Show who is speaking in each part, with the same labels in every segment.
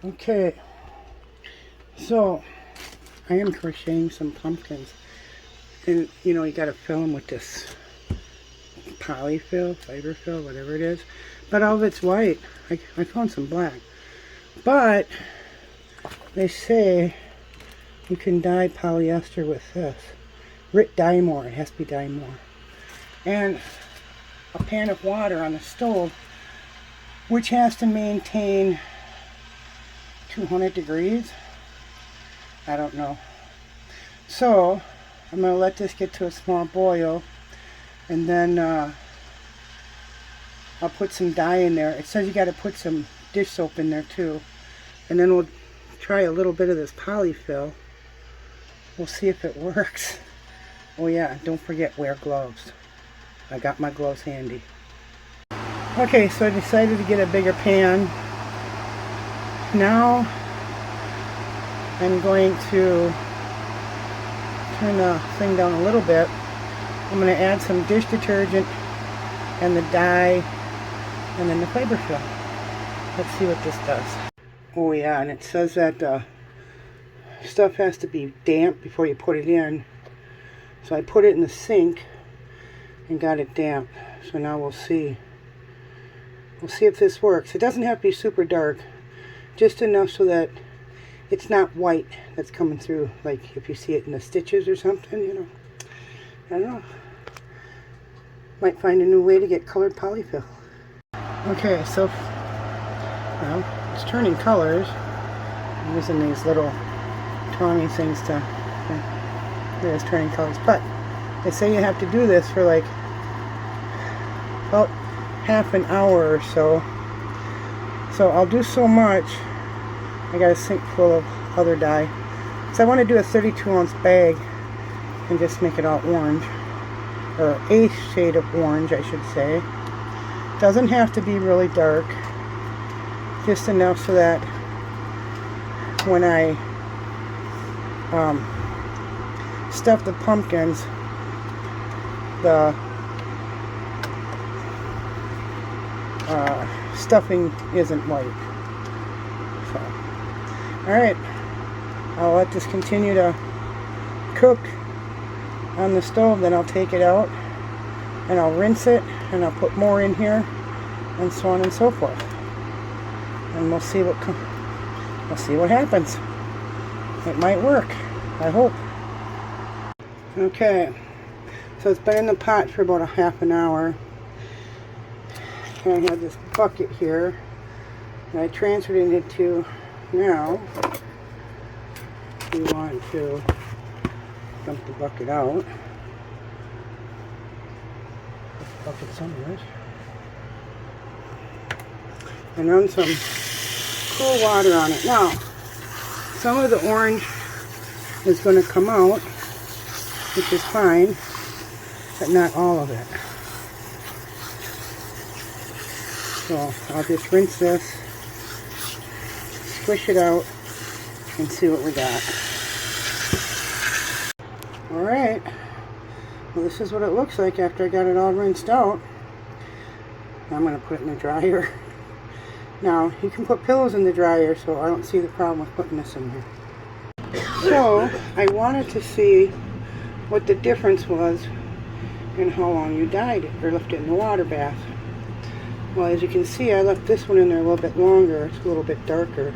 Speaker 1: Okay, so I am crocheting some pumpkins, and you know, you gotta fill them with this polyfil, fiberfill, whatever it is, but all of it's white. I found some black, but they say you can dye polyester with this. Dye more, it has to be dye more. And a pan of water on the stove, which has to maintain 200 degrees. I don't know. So I'm going to let this get to a small boil, and then I'll put some dye in there. It says you got to put some dish soap in there too. And then we'll try a little bit of this polyfill. We'll see if it works. Oh yeah, don't forget, wear gloves. I got my gloves handy. Okay, so I decided to get a bigger pan. Now I'm going to turn the thing down a little bit. I'm going to add some dish detergent and the dye and then the fiberfill. Let's see what this does. Oh yeah, and it says that stuff has to be damp before you put it in. So I put it in the sink and got it damp. So now we'll see. We'll see if this works. It doesn't have to be super dark, just enough so that it's not white that's coming through, like if you see it in the stitches or something, you know. I don't know. Might find a new way to get colored polyfill. Okay, so well, it's turning colors. I'm using these little tongy things to, here it's turning colors. But they say you have to do this for like about half an hour or so. So I'll do so much. I got a sink full of other dye. So I want to do a 32-ounce bag and just make it all orange. Or a shade of orange, I should say. Doesn't have to be really dark. Just enough so that when I stuff the pumpkins, the stuffing isn't white. So, alright, I'll let this continue to cook on the stove, then I'll take it out and I'll rinse it and I'll put more in here and so on and so forth, and we'll see what happens. It might work, I hope. Okay, so it's been in the pot for about a half an hour. And I have this bucket here that I transferred it into. Now we want to dump the bucket out. Put the bucket somewhere. And run some cool water on it. Now, some of the orange is going to come out, which is fine, but not all of it. So I'll just rinse this, squish it out, and see what we got. Alright, well, this is what it looks like after I got it all rinsed out. I'm going to put it in the dryer. Now, you can put pillows in the dryer, so I don't see the problem with putting this in here. So, I wanted to see what the difference was in how long you dyed it, or left it in the water bath. Well, as you can see, I left this one in there a little bit longer. It's a little bit darker.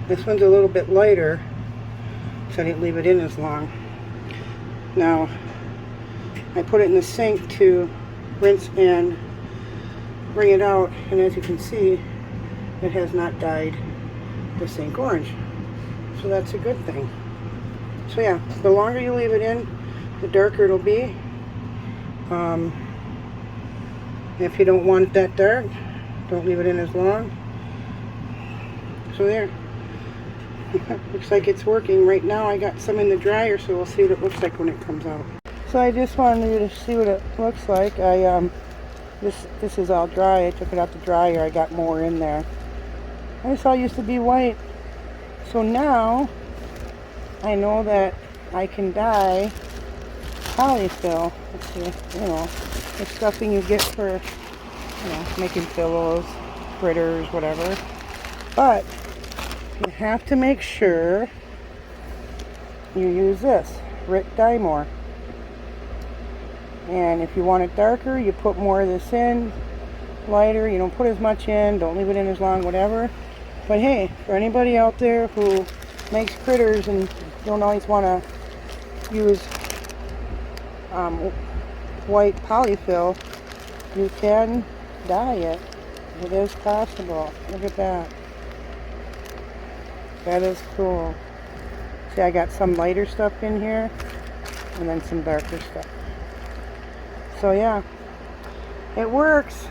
Speaker 1: This one's a little bit lighter, so I didn't leave it in as long. Now, I put it in the sink to rinse and bring it out, and as you can see, it has not dyed the sink orange. So that's a good thing. So yeah, the longer you leave it in, the darker it'll be. If you don't want it that dark, don't leave it in as long. So there. Looks like it's working. Right now I got some in the dryer, so we'll see what it looks like when it comes out. So I just wanted you to see what it looks like. This is all dry. I took it out the dryer. I got more in there. This all used to be white. So now I know that I can dye polyfill. Let's see, you know, the stuffing you get for, you know, making pillows, critters, whatever. But you have to make sure you use this Rit Dye More. And if you want it darker, you put more of this in. Lighter, you don't put as much in, don't leave it in as long, whatever. But hey, for anybody out there who makes critters and don't always want to use white polyfil, you can dye it. It is possible. Look at that. That is cool. See, I got some lighter stuff in here and then some darker stuff. So yeah, it works.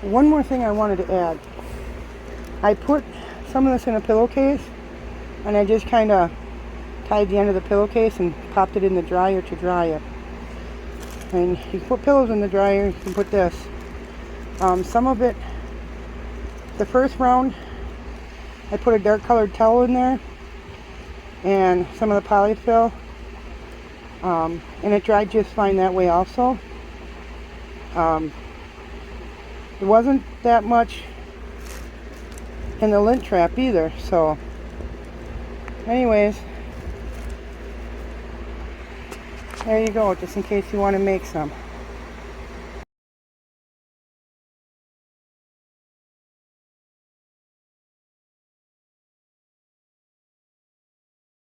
Speaker 1: One more thing I wanted to add. I put some of this in a pillowcase and I just kind of tied the end of the pillowcase and popped it in the dryer to dry it. And you can put pillows in the dryer, you can put this. Some of it, the first round, I put a dark colored towel in there and some of the polyfil. And it dried just fine that way also. It wasn't that much in the lint trap either, so anyways, there you go, just in case you want to make some.